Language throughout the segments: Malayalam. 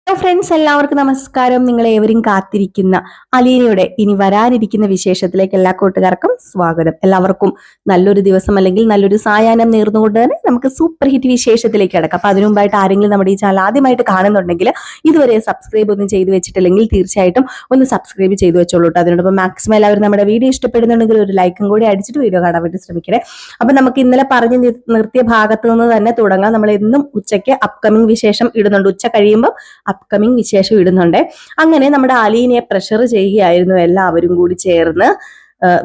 ഹലോ ഫ്രണ്ട്സ്, എല്ലാവർക്കും നമസ്കാരം. നിങ്ങളേവരും കാത്തിരിക്കുന്ന അലീനയുടെ ഇനി വരാനിരിക്കുന്ന വിശേഷത്തിലേക്ക് എല്ലാ കൂട്ടുകാർക്കും സ്വാഗതം. എല്ലാവർക്കും നല്ലൊരു ദിവസം അല്ലെങ്കിൽ നല്ലൊരു സായാഹ്നം നേർന്നുകൊണ്ട് തന്നെ നമുക്ക് സൂപ്പർ ഹിറ്റ് വിശേഷത്തിലേക്ക് കിടക്കാം. അപ്പൊ അതിനു മുമ്പായിട്ട് ആരെങ്കിലും നമ്മുടെ ഈ ചാനൽ ആദ്യമായിട്ട് കാണുന്നുണ്ടെങ്കിൽ ഇതുവരെ സബ്സ്ക്രൈബ് ഒന്നും ചെയ്തു വെച്ചിട്ടില്ലെങ്കിൽ തീർച്ചയായിട്ടും ഒന്ന് സബ്സ്ക്രൈബ് ചെയ്തു വെച്ചോളൂ. അതിനോടൊപ്പം മാക്സിമം എല്ലാവരും നമ്മുടെ വീഡിയോ ഇഷ്ടപ്പെടുന്നുണ്ടെങ്കിൽ ഒരു ലൈക്കും കൂടി അടിച്ചിട്ട് വീഡിയോ കാണാൻ വേണ്ടി ശ്രമിക്കണേ. അപ്പൊ നമുക്ക് ഇന്നലെ പറഞ്ഞു നിർത്തിയ ഭാഗത്ത് നിന്ന് തന്നെ തുടങ്ങാം. നമ്മൾ എന്നും ഉച്ചയ്ക്ക് അപ്കമിങ് വിശേഷം ഇടുന്നുണ്ട്. ഉച്ച കഴിയുമ്പോൾ അപ്കമിങ് വിശേഷം ഇടുന്നുണ്ട്. അങ്ങനെ നമ്മുടെ അലീനയെ പ്രഷർ ചെയ്യുകയായിരുന്നു എല്ലാവരും കൂടി ചേർന്ന്.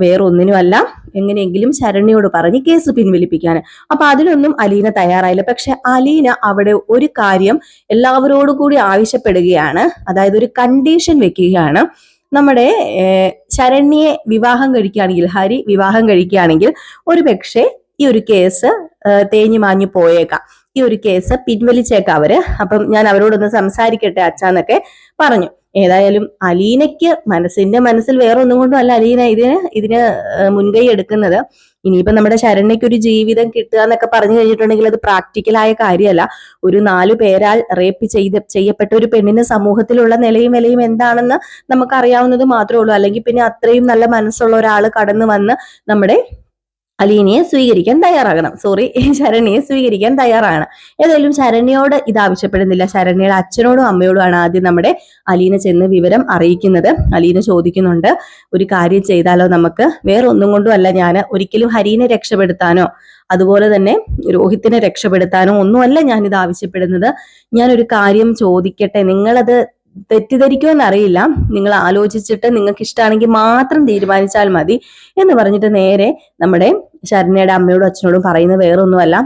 വേറൊന്നിനുമല്ല, എങ്ങനെയെങ്കിലും ശരണ്യയോട് പറഞ്ഞ് കേസ് പിൻവലിപ്പിക്കാൻ. അപ്പൊ അതിനൊന്നും അലീന തയ്യാറായില്ല. പക്ഷെ അലീന അവിടെ ഒരു കാര്യം എല്ലാവരോടും കൂടി ആവശ്യപ്പെടുകയാണ്. അതായത് ഒരു കണ്ടീഷൻ വെക്കുകയാണ്. നമ്മുടെ ശരണ്യയെ വിവാഹം കഴിക്കുകയാണെങ്കിൽ, ഹരി വിവാഹം കഴിക്കുകയാണെങ്കിൽ ഒരു പക്ഷേ ഈ ഒരു കേസ് തേഞ്ഞു മാഞ്ഞു പോയേക്കാം, ഈ ഒരു കേസ് പിൻവലിച്ചേക്കാം അവര്. അപ്പം ഞാൻ അവരോടൊന്ന് സംസാരിക്കട്ടെ അച്ഛാന്നൊക്കെ പറഞ്ഞു. ഏതായാലും അലീനയ്ക്ക് മനസ്സിൽ വേറെ ഒന്നും കൊണ്ടും അല്ല അലീന ഇതിന് മുൻകൈ എടുക്കുന്നത്. ഇനിയിപ്പോ നമ്മുടെ ശരണ്യയ്ക്ക് ഒരു ജീവിതം കിട്ടുക എന്നൊക്കെ പറഞ്ഞു കഴിഞ്ഞിട്ടുണ്ടെങ്കിൽ അത് പ്രാക്ടിക്കലായ കാര്യമല്ല. ഒരു 4 പേരാൽ റേപ്പ് ചെയ്യപ്പെട്ട ഒരു പെണ്ണിന് സമൂഹത്തിലുള്ള നിലയും വിലയും എന്താണെന്ന് നമുക്ക് അറിയാവുന്നത് മാത്രമേ ഉള്ളൂ. അല്ലെങ്കിൽ പിന്നെ അത്രയും നല്ല മനസ്സുള്ള ഒരാൾ കടന്നു വന്ന് നമ്മുടെ അലീനയെ സ്വീകരിക്കാൻ തയ്യാറാകണം. ശരണ്യയെ സ്വീകരിക്കാൻ തയ്യാറാണ്. ഏതായാലും ശരണ്യയോട് ഇത് ആവശ്യപ്പെടുന്നില്ല. ശരണ്യയുടെ അച്ഛനോടും അമ്മയോടുമാണ് ആദ്യം നമ്മുടെ അലീന ചെന്ന് വിവരം അറിയിക്കുന്നത്. അലീന ചോദിക്കുന്നുണ്ട്, ഒരു കാര്യം ചെയ്താലോ നമുക്ക്? വേറെ ഒന്നും കൊണ്ടും അല്ല, ഞാൻ ഒരിക്കലും ഹരീനെ രക്ഷപ്പെടുത്താനോ അതുപോലെ തന്നെ രോഹിത്തിനെ രക്ഷപ്പെടുത്താനോ ഒന്നുമല്ല ഞാനിത് ആവശ്യപ്പെടുന്നത്. ഞാനൊരു കാര്യം ചോദിക്കട്ടെ, നിങ്ങളത് തെറ്റിദ്ധരിക്കുമെന്നറിയില്ല. നിങ്ങൾ ആലോചിച്ചിട്ട് നിങ്ങൾക്ക് ഇഷ്ടമാണെങ്കിൽ മാത്രം തീരുമാനിച്ചാൽ മതി എന്ന് പറഞ്ഞിട്ട് നേരെ നമ്മുടെ ശരണ്യയുടെ അമ്മയോടും അച്ഛനോടും പറയുന്നത് വേറൊന്നുമല്ല.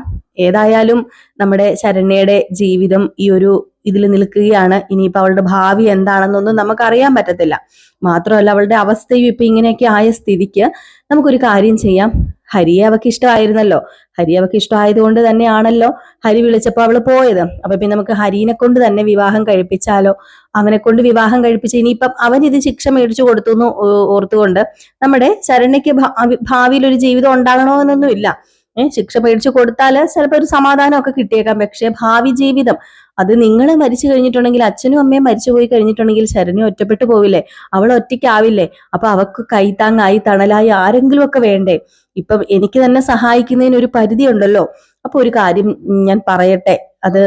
ഏതായാലും നമ്മുടെ ശരണ്യയുടെ ജീവിതം ഈ ഒരു ഇതിൽ നിൽക്കുകയാണ്. ഇനിയിപ്പോൾ അവളുടെ ഭാവി എന്താണെന്നൊന്നും നമുക്കറിയാൻ പറ്റത്തില്ല. മാത്രമല്ല അവളുടെ അവസ്ഥയും ഇപ്പൊ ഇങ്ങനെയൊക്കെ ആയ സ്ഥിതിക്ക് നമുക്കൊരു കാര്യം ചെയ്യാം. ഹരിയെ അവൾക്ക് ഇഷ്ടമായിരുന്നല്ലോ. ഹരി അവൾക്ക് ഇഷ്ടമായതുകൊണ്ട് തന്നെയാണല്ലോ ഹരി വിളിച്ചപ്പോൾ അവള് പോയത്. അപ്പൊ പിന്നെ നമുക്ക് ഹരീനെ കൊണ്ട് തന്നെ വിവാഹം കഴിപ്പിച്ചാലോ? അവനെ കൊണ്ട് വിവാഹം കഴിപ്പിച്ച് ഇനിയിപ്പം അവൻ ഇത് ശിക്ഷ മേടിച്ചു കൊടുത്തു എന്ന് ഓർത്തുകൊണ്ട് നമ്മുടെ ശരണ്യക്ക് ഭാവിയിൽ ഒരു ജീവിതം ഉണ്ടാകണമെന്നൊന്നും ഇല്ല. ശിക്ഷ മേടിച്ചു കൊടുത്താല് ചിലപ്പോൾ ഒരു സമാധാനമൊക്കെ കിട്ടിയേക്കാം. പക്ഷെ ഭാവി ജീവിതം അത് നിങ്ങൾ മരിച്ചു കഴിഞ്ഞിട്ടുണ്ടെങ്കിൽ, അച്ഛനും അമ്മയും മരിച്ചു പോയി കഴിഞ്ഞിട്ടുണ്ടെങ്കിൽ ശരണ്യ ഒറ്റപ്പെട്ടു പോവില്ലേ? അവൾ ഒറ്റയ്ക്കാവില്ലേ? അപ്പൊ അവക്ക് കൈത്താങ്ങായി തണലായി ആരെങ്കിലും ഒക്കെ വേണ്ടേ? ഇപ്പം എനിക്ക് തന്നെ സഹായിക്കുന്നതിന് ഒരു പരിധി ഉണ്ടല്ലോ. അപ്പൊ ഒരു കാര്യം ഞാൻ പറയട്ടെ, അത്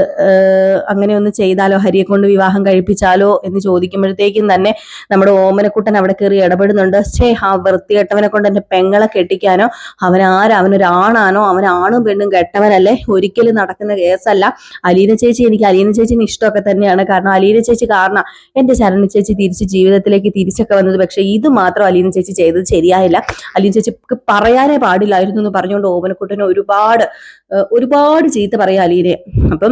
അങ്ങനെ ഒന്ന് ചെയ്താലോ? ഹരിയെ കൊണ്ട് വിവാഹം കഴിപ്പിച്ചാലോ എന്ന് ചോദിക്കുമ്പോഴത്തേക്കും തന്നെ നമ്മുടെ ഓമനക്കുട്ടൻ അവിടെ കയറി ഇടപെടുന്നുണ്ട്. ആ വൃത്തികെട്ടവനെ കൊണ്ട് എന്റെ പെങ്ങളെ കെട്ടിക്കാനോ? അവനൊരാണാണോ? അവനാണും പെണ്ണും കെട്ടവനല്ലേ? ഒരിക്കലും നടക്കുന്ന കേസല്ല. എനിക്ക് അലീന ചേച്ചിന് ഇഷ്ടമൊക്കെ തന്നെയാണ്. കാരണം അലീന ചേച്ചി കാരണം എന്റെ ശരണ്യ ചേച്ചി തിരിച്ച് ജീവിതത്തിലേക്ക് തിരിച്ചൊക്കെ വന്നത്. പക്ഷെ ഇത് മാത്രം അലീന ചേച്ചി ചെയ്തത് ശരിയായില്ല. അലീന ചേച്ചിക്ക് പറയാനേ പാടില്ലായിരുന്നു എന്ന് പറഞ്ഞുകൊണ്ട് ഓമനക്കുട്ടനെ ഒരുപാട് ചീത്ത പറയാ അലീനെ. അപ്പം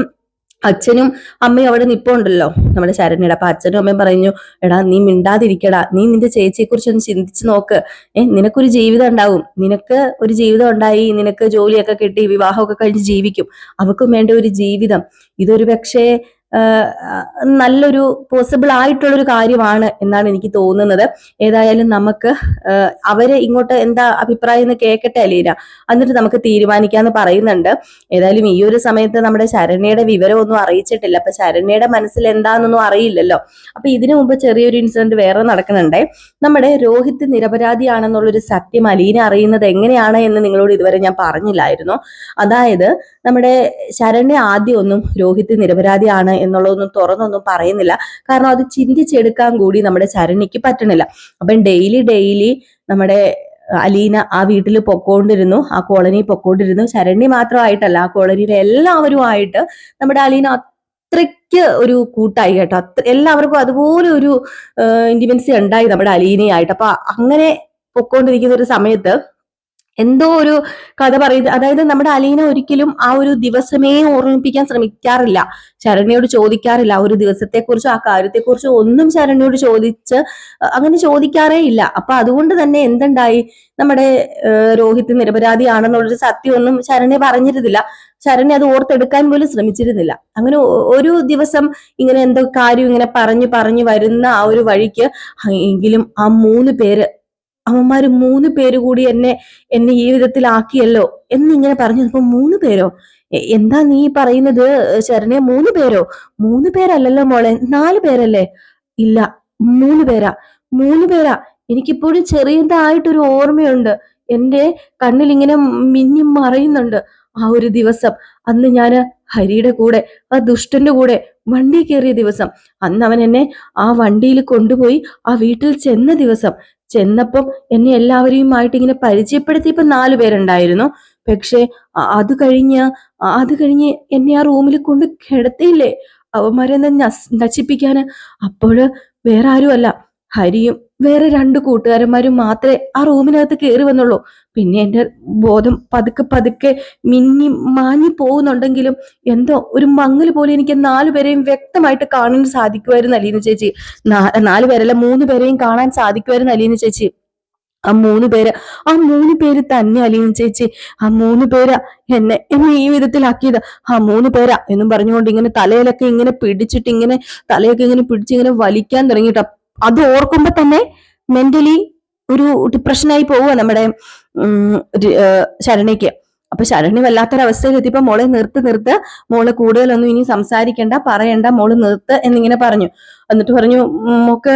അച്ഛനും അമ്മയും അവിടെ നിപ്പുണ്ടല്ലോ നമ്മുടെ ശരണ്യയുടെ. അപ്പൊ അച്ഛനും അമ്മയും പറഞ്ഞു, എടാ നീ മിണ്ടാതിരിക്കടാ, നീ നിന്റെ ചേച്ചിയെ കുറിച്ച് ഒന്ന് ചിന്തിച്ചു നോക്ക്. നിനക്കൊരു ജീവിതം ഉണ്ടാവും, നിനക്ക് ഒരു ജീവിതം ഉണ്ടായി, നിനക്ക് ജോലിയൊക്കെ കിട്ടി വിവാഹമൊക്കെ കഴിഞ്ഞ് ജീവിക്കും. അവക്കും വേണ്ട ഒരു ജീവിതം. ഇതൊരു പക്ഷേ നല്ലൊരു പോസിബിൾ ആയിട്ടുള്ളൊരു കാര്യമാണ് എന്നാണ് എനിക്ക് തോന്നുന്നത്. ഏതായാലും നമുക്ക് അവര് ഇങ്ങോട്ട് എന്താ അഭിപ്രായം എന്ന് കേൾക്കട്ടെ അലീന, എന്നിട്ട് നമുക്ക് തീരുമാനിക്കാന്ന് പറയുന്നുണ്ട്. ഏതായാലും ഈ ഒരു സമയത്ത് നമ്മുടെ ശരണ്യയുടെ വിവരമൊന്നും അറിയിച്ചിട്ടില്ല. അപ്പൊ ശരണ്യയുടെ മനസ്സിൽ എന്താണെന്നൊന്നും അറിയില്ലല്ലോ. അപ്പൊ ഇതിനു മുമ്പ് ചെറിയൊരു ഇൻസിഡന്റ് വേറെ നടക്കുന്നുണ്ട്. നമ്മുടെ രോഹിത് നിരപരാധിയാണെന്നുള്ളൊരു സത്യം അലീന അറിയുന്നത് എങ്ങനെയാണ് എന്ന് നിങ്ങളോട് ഇതുവരെ ഞാൻ പറഞ്ഞില്ലായിരുന്നു. അതായത് നമ്മുടെ ശരണ്യ ആദ്യം ഒന്നും രോഹിത് നിരപരാധിയാണ് എന്നുള്ളതൊന്നും തുറന്നൊന്നും പറയുന്നില്ല. കാരണം അത് ചിന്തിച്ചെടുക്കാൻ കൂടി നമ്മുടെ ശരണ്യക്ക് പറ്റണില്ല. അപ്പം ഡെയിലി നമ്മുടെ അലീന ആ വീട്ടിൽ പൊക്കോണ്ടിരുന്നു, ആ കോളനി പൊക്കോണ്ടിരുന്നു. ശരണ്യ മാത്രമായിട്ടല്ല, ആ കോളനിയിലെ എല്ലാവരുമായിട്ട് നമ്മുടെ അലീന അത്രയ്ക്ക് ഒരു കൂട്ടായി കേട്ടോ. എല്ലാവർക്കും അതുപോലെ ഒരു ഇന്റിമൻസി ഉണ്ടായി നമ്മുടെ അലീനയായിട്ട്. അപ്പൊ അങ്ങനെ പൊക്കോണ്ടിരിക്കുന്ന ഒരു സമയത്ത് എന്തോ ഒരു കഥ പറയുന്നത്. അതായത് നമ്മുടെ അലീന ഒരിക്കലും ആ ഒരു ദിവസമേ ഓർമ്മിപ്പിക്കാൻ ശ്രമിക്കാറില്ല, ശരണ്യയോട് ചോദിക്കാറില്ല. ആ ഒരു ദിവസത്തെക്കുറിച്ചോ ആ കാര്യത്തെക്കുറിച്ചോ ഒന്നും ശരണ്യയോട് അങ്ങനെ ചോദിക്കാറേ ഇല്ല. അപ്പൊ അതുകൊണ്ട് തന്നെ എന്തുണ്ടായി, നമ്മുടെ രോഹിത് നിരപരാധിയാണെന്നുള്ളൊരു സത്യമൊന്നും ശരണ്യ പറഞ്ഞിരുന്നില്ല. ശരണ്യ അത് ഓർത്തെടുക്കാൻ പോലും ശ്രമിച്ചിരുന്നില്ല. അങ്ങനെ ഒരു ദിവസം ഇങ്ങനെ എന്തോ കാര്യം ഇങ്ങനെ പറഞ്ഞു വരുന്ന ആ ഒരു വഴിക്ക് എങ്കിലും ആ 3 പേര്, അവന്മാര് 3 പേര് കൂടി എന്നെ ഈ വിധത്തിലാക്കിയല്ലോ എന്നിങ്ങനെ പറഞ്ഞു. അപ്പൊ 3 പേരോ? എന്താ നീ പറയുന്നത് ശരണ്യ? 3 പേരോ? 3 പേരല്ലല്ലോ മോളെ, 4 പേരല്ലേ? ഇല്ല, 3 പേരാ. 3 പേരാ. എനിക്കിപ്പോഴും ചെറിയതായിട്ടൊരു ഓർമ്മയുണ്ട്. എന്റെ കണ്ണിൽ ഇങ്ങനെ മിന്നി മറയുന്നുണ്ട് ആ ഒരു ദിവസം. അന്ന് ഞാന് ഹരിയുടെ കൂടെ, ആ ദുഷ്ടന്റെ കൂടെ വണ്ടി കയറിയ ദിവസം. അന്ന് അവൻ എന്നെ ആ വണ്ടിയിൽ കൊണ്ടുപോയി ആ വീട്ടിൽ ചെന്ന ദിവസം. ചെന്നപ്പം എന്നെ എല്ലാവരെയുമായിട്ട് ഇങ്ങനെ പരിചയപ്പെടുത്തിയപ്പോ 4 പേരുണ്ടായിരുന്നു. പക്ഷെ അത് കഴിഞ്ഞ് എന്നെ ആ റൂമിൽ കൊണ്ട് കിടത്തിയില്ലേ അവന്മാരെ നശിപ്പിക്കാന്. അപ്പോഴ് വേറെ ആരുമല്ല, ഹരിയും വേറെ 2 കൂട്ടുകാരന്മാരും മാത്രമേ ആ റൂമിനകത്ത് കയറി വന്നുള്ളൂ. പിന്നെ എന്റെ ബോധം പതുക്കെ പതുക്കെ മിന്നി മാഞ്ഞു പോകുന്നുണ്ടെങ്കിലും എന്തോ ഒരു മങ്ങൽ പോലെ എനിക്ക് 4 പേരെയും വ്യക്തമായിട്ട് കാണാൻ സാധിക്കുമായിരുന്നു അലീന ചേച്ചി. 4 പേരല്ല, 3 പേരെയും കാണാൻ സാധിക്കുമായിരുന്നു അലീന ചേച്ചി. ആ 3 പേര്, ആ 3 പേര് തന്നെ അലീന ചേച്ചി. ആ 3 പേരാ എന്നെ ഈ വിധത്തിലാക്കിയത്. ആ 3 പേരാ എന്നും പറഞ്ഞുകൊണ്ട് ഇങ്ങനെ തലയിലൊക്കെ ഇങ്ങനെ പിടിച്ചിട്ട് ഇങ്ങനെ തലയൊക്കെ ഇങ്ങനെ പിടിച്ച് ഇങ്ങനെ വലിക്കാൻ തുടങ്ങിട്ടോ. അത് ഓർക്കുമ്പോ തന്നെ മെന്റലി ഒരു ഡിപ്രഷനായി പോവുക നമ്മുടെ ശരണ്യക്ക്. അപ്പൊ ശരണ്യ വല്ലാത്തൊരവസ്ഥയിൽ എത്തിയപ്പോ മോളെ നിർത്ത്, മോള് കൂടുതലൊന്നും ഇനി സംസാരിക്കണ്ട, പറയണ്ട, മോള് നിർത്ത് എന്നിങ്ങനെ പറഞ്ഞു. എന്നിട്ട് പറഞ്ഞു, മോക്ക്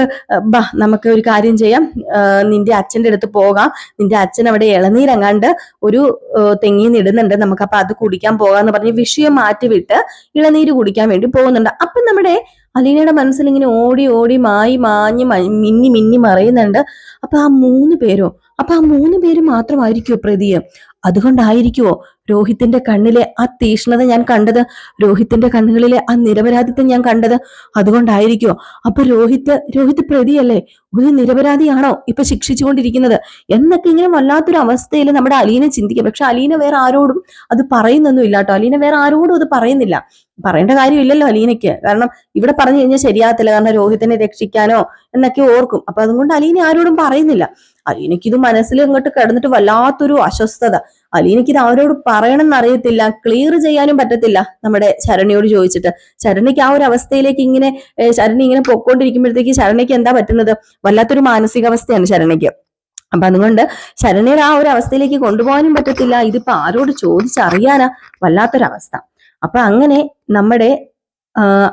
ബാ നമുക്ക് ഒരു കാര്യം ചെയ്യാം, നിന്റെ അച്ഛന്റെ അടുത്ത് പോകാം, നിന്റെ അച്ഛൻ അവിടെ ഇളനീരങ്ങാണ്ട് ഒരു തെങ്ങിന്ന് ഇടുന്നുണ്ട്, നമുക്ക് അപ്പൊ അത് കുടിക്കാൻ പോകാന്ന് പറഞ്ഞ് വിഷയം മാറ്റിവിട്ട് ഇളനീര് കുടിക്കാൻ വേണ്ടി പോകുന്നുണ്ട്. അപ്പൊ നമ്മുടെ അലീനയുടെ മനസ്സിൽ ഇങ്ങനെ ഓടി ഓടി മാഞ്ഞ് മിന്നി മിന്നി മറയുന്നുണ്ട്. അപ്പൊ ആ 3 പേരോ? അപ്പൊ ആ 3 പേര് മാത്രമായിരിക്കുമോ പ്രതിയെ? അതുകൊണ്ടായിരിക്കുമോ രോഹിത്തിന്റെ കണ്ണിലെ ആ തീഷ്ണത ഞാൻ കണ്ടത്? രോഹിത്തിന്റെ കണ്ണുകളിലെ ആ നിരപരാധിത്വം ഞാൻ കണ്ടത് അതുകൊണ്ടായിരിക്കുമോ? അപ്പൊ രോഹിത് പ്രതിയല്ലേ? ഒരു നിരപരാധിയാണോ ഇപ്പൊ ശിക്ഷിച്ചുകൊണ്ടിരിക്കുന്നത് എന്നൊക്കെ ഇങ്ങനെ വല്ലാത്തൊരു അവസ്ഥയിൽ നമ്മുടെ അലീന ചിന്തിക്കുക. പക്ഷെ അലീന വേറെ ആരോടും അത് പറയുന്നൊന്നും ഇല്ല കേട്ടോ. അലീന വേറെ ആരോടും അത് പറയുന്നില്ല. പറയേണ്ട കാര്യമില്ലല്ലോ അലീനയ്ക്ക്. കാരണം ഇവിടെ പറഞ്ഞു കഴിഞ്ഞാൽ ശരിയാകത്തില്ല, കാരണം രോഹിത്തിനെ രക്ഷിക്കാനോ എന്നൊക്കെ ഓർക്കും. അപ്പൊ അതുകൊണ്ട് അലീന ആരോടും പറയുന്നില്ല. അലീനയ്ക്ക് ഇത് മനസ്സിൽ അങ്ങോട്ട് കിടന്നിട്ട് വല്ലാത്തൊരു അസ്വസ്ഥത. അലീനയ്ക്ക് ഇത് ആരോട് പറയണം എന്നറിയത്തില്ല, ക്ലിയർ ചെയ്യാനും പറ്റത്തില്ല നമ്മുടെ ശരണ്യോട് ചോദിച്ചിട്ട്. ശരണ്യക്ക് ആ ഒരു അവസ്ഥയിലേക്ക് ഇങ്ങനെ ശരണ്യ ഇങ്ങനെ പൊക്കോണ്ടിരിക്കുമ്പോഴത്തേക്ക് ശരണ്യക്ക് എന്താ പറ്റുന്നത്? വല്ലാത്തൊരു മാനസികാവസ്ഥയാണ് ശരണ്യക്ക്. അപ്പൊ അതുകൊണ്ട് ശരണ്യയുടെ ആ ഒരു അവസ്ഥയിലേക്ക് കൊണ്ടുപോകാനും പറ്റത്തില്ല. ഇതിപ്പോ ആരോട് ചോദിച്ചറിയാനാ? വല്ലാത്തൊരവസ്ഥ. അപ്പൊ അങ്ങനെ നമ്മുടെ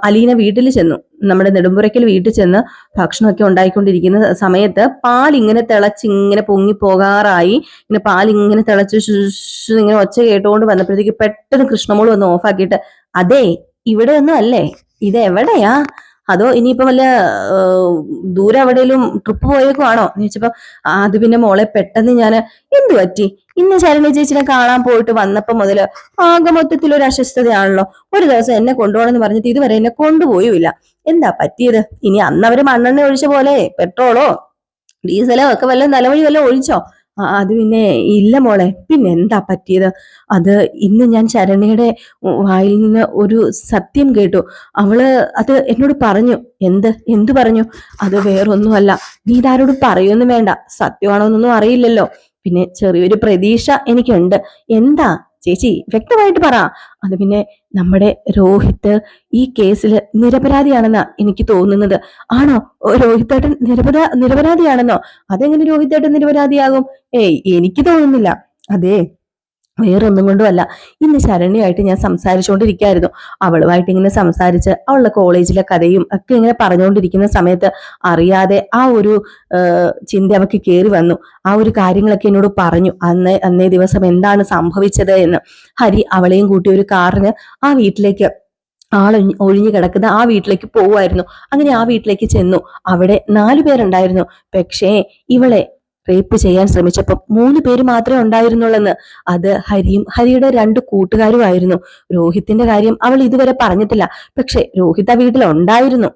അലീന വീട്ടിൽ ചെന്നു. നമ്മുടെ നെടുമ്പുരയ്ക്കൽ വീട്ടിൽ ചെന്ന് ഭക്ഷണമൊക്കെ ഉണ്ടായിക്കൊണ്ടിരിക്കുന്ന സമയത്ത് പാലിങ്ങനെ തിളച്ചിങ്ങനെ പൊങ്ങി പോകാറായി. ഇങ്ങനെ പാലിങ്ങനെ തിളച്ച് ഇങ്ങനെ ഒച്ച കേട്ടുകൊണ്ട് വന്നപ്പോഴത്തേക്ക് പെട്ടെന്ന് കൃഷ്ണമോള് വന്ന് ഓഫാക്കിയിട്ട്, അതെ ഇവിടെ ഒന്നും അല്ലേ, ഇത് എവിടെയാ? അതോ ഇനിയിപ്പോ വല്ല ദൂരെ എവിടെയെങ്കിലും ട്രിപ്പ് പോയേക്കുവാണോ എന്ന് ചോദിച്ചപ്പോ, അത് പിന്നെ മോളെ പെട്ടെന്ന് ഞാൻ എന്ത് പറ്റി, ഇന്ന് ശരണ്യ ചേച്ചിനെ കാണാൻ പോയിട്ട് വന്നപ്പോ മുതല് ആകെ മൊത്തത്തിൽ ഒരു അസ്വസ്ഥതയാണല്ലോ. ഒരു ദിവസം എന്നെ കൊണ്ടുപോകണമെന്ന് പറഞ്ഞിട്ട് ഇതുവരെ എന്നെ കൊണ്ടുപോയുമില്ല. എന്താ പറ്റിയത്? ഇനി അന്ന് അവര് മണ്ണെണ്ണ ഒഴിച്ച പോലെ പെട്രോളോ ഡീസലോ ഒക്കെ വല്ല നിലവഴി വല്ല ഒഴിച്ചോ? അത് പിന്നെ ഇല്ല മോളെ. പിന്നെ എന്താ പറ്റിയത്? അത് ഇന്ന് ഞാൻ ശരണ്യയുടെ വായിൽ നിന്ന് ഒരു സത്യം കേട്ടു. അവള് അത് എന്നോട് പറഞ്ഞു. എന്ത് പറഞ്ഞു? അത് വേറൊന്നുമല്ല, നീ ഇതാരോട് പറയൊന്നും വേണ്ട, സത്യമാണോന്നൊന്നും അറിയില്ലല്ലോ, പിന്നെ ചെറിയൊരു പ്രതീക്ഷ എനിക്കുണ്ട്. എന്താ ചേച്ചി വ്യക്തമായിട്ട് പറ. അത് പിന്നെ നമ്മുടെ രോഹിത് ഈ കേസിൽ നിരപരാധിയാണെന്നാ എനിക്ക് തോന്നുന്നത്. ആണോ? രോഹിത്തേട്ടൻ നിരപരാധിയാണെന്നോ? അതെങ്ങനെ രോഹിത്തേട്ടൻ നിരപരാധിയാകും? എനിക്ക് തോന്നുന്നില്ല. അതെ, വേറൊന്നും കൊണ്ടുമല്ല, ഇന്ന് ശരണ്യമായിട്ട് ഞാൻ സംസാരിച്ചുകൊണ്ടിരിക്കുകയായിരുന്നു. അവളുമായിട്ട് ഇങ്ങനെ സംസാരിച്ച് അവളുടെ കോളേജിലെ കഥയും ഒക്കെ ഇങ്ങനെ പറഞ്ഞുകൊണ്ടിരിക്കുന്ന സമയത്ത് അറിയാതെ ആ ഒരു ചിന്ത അവൾക്ക് കയറി വന്നു. ആ ഒരു കാര്യങ്ങളൊക്കെ എന്നോട് പറഞ്ഞു, അന്നേ ദിവസം എന്താണ് സംഭവിച്ചത് എന്ന്. ഹരി അവളെയും കൂട്ടി ഒരു കാറിന് ആ വീട്ടിലേക്ക്, ഒഴിഞ്ഞു കിടക്കുന്ന ആ വീട്ടിലേക്ക് പോവുമായിരുന്നു. അങ്ങനെ ആ വീട്ടിലേക്ക് ചെന്നു. അവിടെ 4 പേരുണ്ടായിരുന്നു. പക്ഷേ ഇവളെ റേപ്പ് ചെയ്യാൻ ശ്രമിച്ചപ്പോൾ 3 പേര് മാത്രമേ ഉണ്ടായിരുന്നുള്ളെന്ന്. അത് ഹരിയുടെ 2 കൂട്ടുകാരുമായിരുന്നു. രോഹിത്തിന്റെ കാര്യം അവൾ ഇതുവരെ പറഞ്ഞിട്ടില്ല. പക്ഷെ രോഹിത് ആ വീട്ടിൽ ഉണ്ടായിരുന്നു.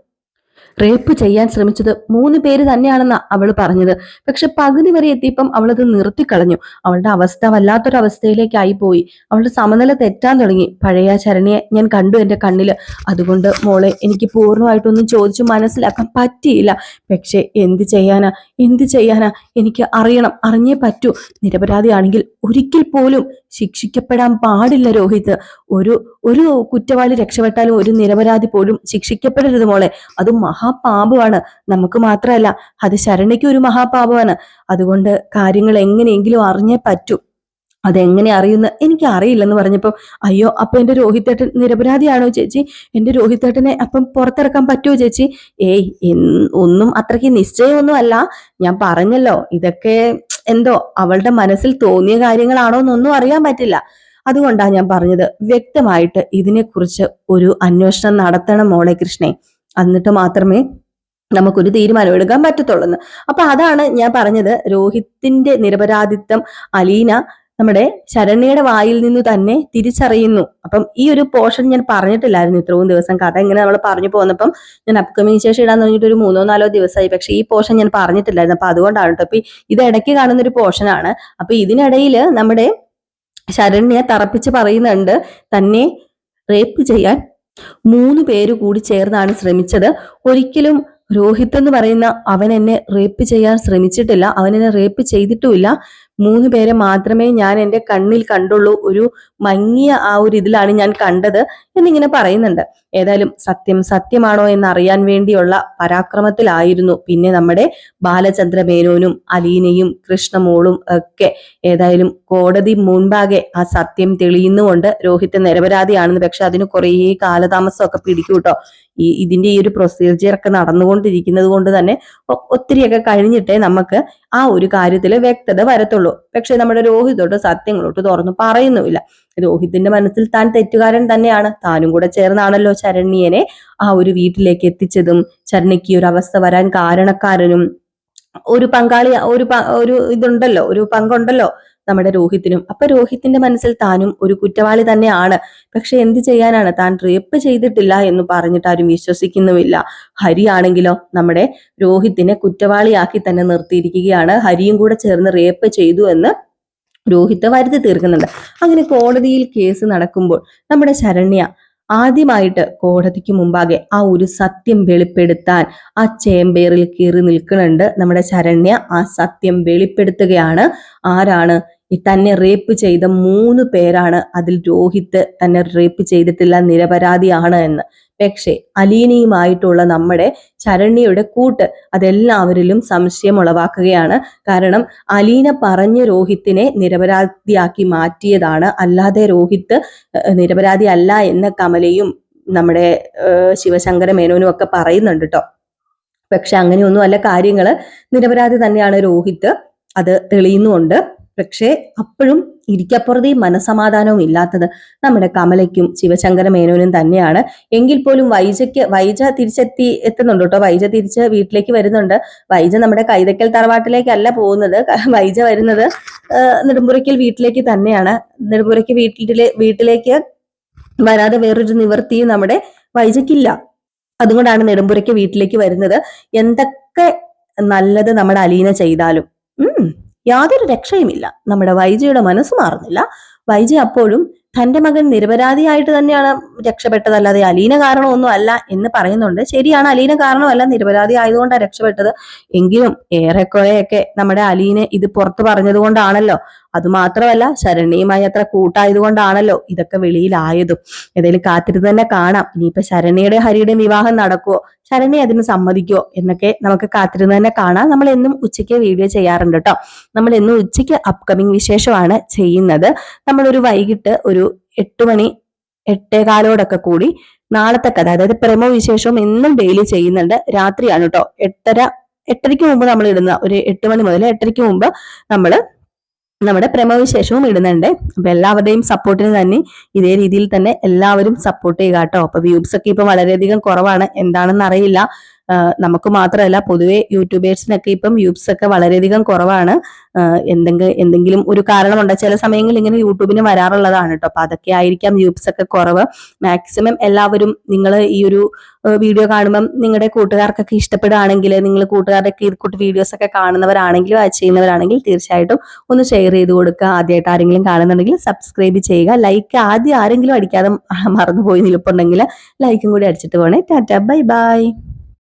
റേപ്പ് ചെയ്യാൻ ശ്രമിച്ചത് 3 പേര് തന്നെയാണെന്നാ അവൾ പറഞ്ഞത്. പക്ഷെ പകുതി വരെ എത്തിയപ്പം അവളത് നിർത്തിക്കളഞ്ഞു. അവളുടെ അവസ്ഥ വല്ലാത്തൊരവസ്ഥയിലേക്കായി പോയി. അവളുടെ സമനില തെറ്റാൻ തുടങ്ങി. പഴയ ശരണ്യെ ഞാൻ കണ്ടു എന്റെ കണ്ണില്. അതുകൊണ്ട് മോളെ എനിക്ക് പൂർണ്ണമായിട്ടൊന്നും ചോദിച്ചു മനസ്സിലാക്കാൻ പറ്റിയില്ല. പക്ഷെ എന്ത് ചെയ്യാനാ, എനിക്ക് അറിയണം, അറിഞ്ഞേ പറ്റൂ. നിരപരാധിയാണെങ്കിൽ ഒരിക്കൽ പോലും ശിക്ഷിക്കപ്പെടാൻ പാടില്ല രോഹിത്. ഒരു കുറ്റവാളി രക്ഷപ്പെട്ടാലും ഒരു നിരപരാധി പോലും ശിക്ഷിക്കപ്പെടരുത് മോളെ. അത് മഹാപാപമാണ്. നമുക്ക് മാത്രമല്ല, അത് ശരണ്യയ്ക്ക് ഒരു മഹാപാപമാണ്. അതുകൊണ്ട് കാര്യങ്ങൾ എങ്ങനെയെങ്കിലും അറിഞ്ഞേ പറ്റൂ. അതെങ്ങനെ അറിയുന്ന എനിക്ക് അറിയില്ലെന്ന് പറഞ്ഞപ്പോൾ, അയ്യോ അപ്പൊ എന്റെ രോഹിത്തേട്ടൻ നിരപരാധിയാണോ ചേച്ചി? എന്റെ രോഹിത്തേട്ടനെ അപ്പം പുറത്തിറക്കാൻ പറ്റുമോ ചേച്ചി? ഏയ് ഒന്നും അത്രയ്ക്ക് നിശ്ചയമൊന്നും അല്ല. ഞാൻ പറഞ്ഞല്ലോ, ഇതൊക്കെ എന്തോ അവളുടെ മനസ്സിൽ തോന്നിയ കാര്യങ്ങളാണോ എന്നൊന്നും അറിയാൻ പറ്റില്ല. അതുകൊണ്ടാണ് ഞാൻ പറഞ്ഞത്, വ്യക്തമായിട്ട് ഇതിനെക്കുറിച്ച് ഒരു അന്വേഷണം നടത്തണം മോളെ കൃഷ്ണേ. എന്നിട്ട് മാത്രമേ നമുക്കൊരു തീരുമാനം എടുക്കാൻ പറ്റത്തുള്ളൂ. അപ്പൊ അതാണ് ഞാൻ പറഞ്ഞത്, രോഹിത്തിന്റെ നിരപരാധിത്വം അലീന നമ്മുടെ ശരണ്യയുടെ വായിൽ നിന്ന് തന്നെ തിരിച്ചറിയുന്നു. അപ്പം ഈ ഒരു പോർഷൻ ഞാൻ പറഞ്ഞിട്ടില്ലായിരുന്നു ഇത്രയും ദിവസം. കഥ ഇങ്ങനെ നമ്മൾ പറഞ്ഞു പോന്നപ്പം ഞാൻ അപ്കമിങ് ശേഷം ഇടാൻ തുടങ്ങിയിട്ട് ഒരു 3-4 ദിവസമായി. പക്ഷെ ഈ പോർഷൻ ഞാൻ പറഞ്ഞിട്ടില്ലായിരുന്നു. അപ്പൊ അതുകൊണ്ടാണ് കേട്ടോ. അപ്പൊ ഇത് ഇടയ്ക്ക് കാണുന്ന ഒരു പോർഷനാണ്. അപ്പൊ ഇതിനിടയിൽ നമ്മുടെ ശരണ്യ തറപ്പിച്ച് പറയുന്നുണ്ട്, തന്നെ റേപ്പ് ചെയ്യാൻ 3 പേര് കൂടി ചേർന്നാണ് ശ്രമിച്ചത്. ഒരിക്കലും രോഹിത് എന്ന് പറയുന്ന അവൻ എന്നെ റേപ്പ് ചെയ്യാൻ ശ്രമിച്ചിട്ടില്ല, അവൻ എന്നെ റേപ്പ് ചെയ്തിട്ടുമില്ല. 3 പേരെ മാത്രമേ ഞാൻ എൻ്റെ കണ്ണിൽ കണ്ടുള്ളൂ. ഒരു മങ്ങിയ ആ ഒരു ഇതിലാണ് ഞാൻ കണ്ടത് എന്നിങ്ങനെ പറയുന്നുണ്ട്. ഏതായാലും സത്യം സത്യമാണോ എന്നറിയാൻ വേണ്ടിയുള്ള പരാക്രമത്തിലായിരുന്നു പിന്നെ നമ്മുടെ ബാലചന്ദ്ര മേനോനും അലീനയും കൃഷ്ണമോളും ഒക്കെ. ഏതായാലും കോടതി മുൻപാകെ ആ സത്യം തെളിയുന്നുകൊണ്ട് രോഹിത് നിരപരാധിയാണെന്ന്. പക്ഷെ അതിന് കുറേ കാലതാമസമൊക്കെ പിടിക്കും കേട്ടോ. ഇതിന്റെ ഈ ഒരു പ്രൊസീജിയർ ഒക്കെ നടന്നുകൊണ്ടിരിക്കുന്നത് കൊണ്ട് തന്നെ ഒത്തിരിയൊക്കെ കഴിഞ്ഞിട്ടേ നമുക്ക് ആ ഒരു കാര്യത്തിൽ വ്യക്തത വരത്തുള്ളൂ. പക്ഷെ നമ്മുടെ രോഹിതോട്ട് സത്യങ്ങളോട്ട് തുറന്നു പറയുന്നുമില്ല. രോഹിത്തിന്റെ മനസ്സിൽ താൻ തെറ്റുകാരൻ തന്നെയാണ്. താനും കൂടെ ചേർന്നാണല്ലോ ശരണ്യനെ ആ ഒരു വീട്ടിലേക്ക് എത്തിച്ചതും ശരണ്യക്ക് ഒരു അവസ്ഥ വരാൻ കാരണക്കാരനും. ഒരു പങ്കാളി ഒരു ഇതുണ്ടല്ലോ, ഒരു പങ്കുണ്ടല്ലോ നമ്മുടെ രോഹിത്തിനും. അപ്പൊ രോഹിത്തിന്റെ മനസ്സിൽ താനും ഒരു കുറ്റവാളി തന്നെയാണ്. പക്ഷെ എന്ത് ചെയ്യാനാണ്, താൻ റേപ്പ് ചെയ്തിട്ടില്ല എന്ന് പറഞ്ഞിട്ട് ആരും വിശ്വസിക്കുന്നുമില്ല. ഹരി ആണെങ്കിലോ നമ്മുടെ രോഹിത്തിനെ കുറ്റവാളിയാക്കി തന്നെ നിർത്തിയിരിക്കുകയാണ്. ഹരിയും കൂടെ ചേർന്ന് റേപ്പ് ചെയ്തു എന്ന് രോഹിത്ത് വരുത്തി തീർക്കുന്നുണ്ട്. അങ്ങനെ കോടതിയിൽ കേസ് നടക്കുമ്പോൾ നമ്മുടെ ശരണ്യ ആദ്യമായിട്ട് കോടതിക്ക് മുമ്പാകെ ആ ഒരു സത്യം വെളിപ്പെടുത്താൻ ആ ചേംബറിൽ കയറി നിൽക്കുന്നുണ്ട് നമ്മുടെ ശരണ്യ. ആ സത്യം വെളിപ്പെടുത്തുകയാണ്. ആരാണ്? തന്നെ റേപ്പ് ചെയ്ത 3 പേരാണ്. അതിൽ രോഹിത് തന്നെ റേപ്പ് ചെയ്തിട്ടില്ല, നിരപരാധിയാണ് എന്ന്. പക്ഷേ അലീനയുമായിട്ടുള്ള നമ്മുടെ ശരണ്യയുടെ കൂട്ട് അതെല്ലാവരിലും സംശയം ഉളവാക്കുകയാണ്. കാരണം അലീന പറഞ്ഞ് രോഹിത്തിനെ നിരപരാധിയാക്കി മാറ്റിയതാണ്. അല്ലാതെ രോഹിത്ത് നിരപരാധി അല്ല എന്ന് കമലയും നമ്മുടെ ശിവശങ്കര മേനോനും ഒക്കെ പറയുന്നുണ്ട് കേട്ടോ. പക്ഷെ അങ്ങനെയൊന്നും അല്ല കാര്യങ്ങള്. നിരപരാധി തന്നെയാണ് രോഹിത്ത്, അത് തെളിയുന്നുണ്ട്. പക്ഷേ അപ്പോഴും ഇരിക്കപ്പുറതയും മനസമാധാനവും ഇല്ലാത്തത് നമ്മുടെ കമലയ്ക്കും ശിവശങ്കര മേനോനും തന്നെയാണ്. എങ്കിൽ പോലും വൈജ എത്തുന്നുണ്ട് കേട്ടോ. വൈജ തിരിച്ച് വീട്ടിലേക്ക് വരുന്നുണ്ട്. വൈജ നമ്മുടെ കൈതക്കൽ തറവാട്ടിലേക്കല്ല പോകുന്നത്. വൈജ വരുന്നത് നെടുമ്പുരയ്ക്കൽ വീട്ടിലേക്ക് തന്നെയാണ്. നെടുമ്പുരയ്ക്ക് വീട്ടിലേക്ക് വരാതെ വേറൊരു നിവൃത്തിയും നമ്മുടെ വൈജയ്ക്കില്ല. അതുകൊണ്ടാണ് നെടുമ്പുരയ്ക്ക് വീട്ടിലേക്ക് വരുന്നത്. എന്തൊക്കെ നല്ലത് നമ്മുടെ അലീന ചെയ്താലും യാതൊരു രക്ഷയുമില്ല. നമ്മുടെ വൈജയുടെ മനസ്സ് മാറുന്നില്ല. വൈജ അപ്പോഴും തന്റെ മകൻ നിരപരാധിയായിട്ട് തന്നെയാണ് രക്ഷപ്പെട്ടത്, അല്ലാതെ അലീന കാരണമൊന്നും അല്ല എന്ന് പറയുന്നുണ്ട്. ശരിയാണ്, അലീന കാരണമല്ല, നിരപരാധി ആയതുകൊണ്ടാണ് രക്ഷപ്പെട്ടത്. എങ്കിലും ഏറെക്കുറെയൊക്കെ നമ്മുടെ അലീന ഇത് പുറത്തു പറഞ്ഞത് കൊണ്ടാണല്ലോ. അതുമാത്രമല്ല ശരണ്യയുമായി അത്ര കൂട്ടായതുകൊണ്ടാണല്ലോ ഇതൊക്കെ വെളിയിലായതും. ഏതായാലും കാത്തിരുന്ന് തന്നെ കാണാം. ഇനിയിപ്പോ ശരണ്യയുടെ ഹരിയുടെയും വിവാഹം നടക്കുവോ, ശരണ്യ അതിന് സമ്മതിക്കുവോ എന്നൊക്കെ നമുക്ക് കാത്തിരുന്ന് തന്നെ കാണാം. നമ്മൾ എന്നും ഉച്ചയ്ക്ക് വീഡിയോ ചെയ്യാറുണ്ട് കേട്ടോ. നമ്മൾ എന്നും ഉച്ചയ്ക്ക് അപ്കമിങ് വിശേഷമാണ് ചെയ്യുന്നത്. നമ്മളൊരു വൈകിട്ട് ഒരു 8 മണി 8:15 കൂടി നാളത്തെ കഥ, അതായത് പ്രമോ വിശേഷവും എന്നും ഡെയിലി ചെയ്യുന്നുണ്ട്. രാത്രിയാണ് കേട്ടോ. 8:30 മുമ്പ് നമ്മൾ ഇടുന്ന, ഒരു 8 മണി മുതൽ 8:30 മുമ്പ് നമ്മൾ നമ്മുടെ പ്രമോ വിശേഷവും ഇടുന്നുണ്ട്. അപ്പൊ എല്ലാവരുടെയും സപ്പോർട്ടിന് തന്നെ ഇതേ രീതിയിൽ തന്നെ എല്ലാവരും സപ്പോർട്ട് ചെയ്യുക കേട്ടോ. അപ്പൊ വ്യൂസ് ഒക്കെ ഇപ്പൊ വളരെയധികം കുറവാണ്, എന്താണെന്ന് അറിയില്ല. നമുക്ക് മാത്രമല്ല പൊതുവെ യൂട്യൂബേഴ്സിനൊക്കെ ഇപ്പം വ്യൂസ് ഒക്കെ വളരെയധികം കുറവാണ്. എന്തെങ്കിലും ഒരു കാരണമുണ്ട്. ചില സമയങ്ങളിൽ ഇങ്ങനെ യൂട്യൂബിന് വരാറുള്ളതാണ് കേട്ടോ. അപ്പൊ അതൊക്കെ ആയിരിക്കാം വ്യൂസ് ഒക്കെ കുറവ്. മാക്സിമം എല്ലാവരും നിങ്ങൾ ഈ ഒരു വീഡിയോ കാണുമ്പം നിങ്ങളുടെ കൂട്ടുകാർക്കൊക്കെ ഇഷ്ടപ്പെടുകയാണെങ്കിൽ, നിങ്ങൾ കൂട്ടുകാരുടെ കൂട്ട് വീഡിയോസ് ഒക്കെ കാണുന്നവരാണെങ്കിലും വാച്ച് ചെയ്യുന്നവരാണെങ്കിൽ തീർച്ചയായിട്ടും ഒന്ന് ഷെയർ ചെയ്ത് കൊടുക്കുക. ആദ്യമായിട്ട് ആരെങ്കിലും കാണുന്നുണ്ടെങ്കിൽ സബ്സ്ക്രൈബ് ചെയ്യുക. ലൈക്ക് ആദ്യം ആരെങ്കിലും അടിക്കാതെ മറന്നുപോയി നിൽപ്പുണ്ടെങ്കിൽ ലൈക്കും കൂടി അടിച്ചിട്ട് പോണേ. Tata, bye bye.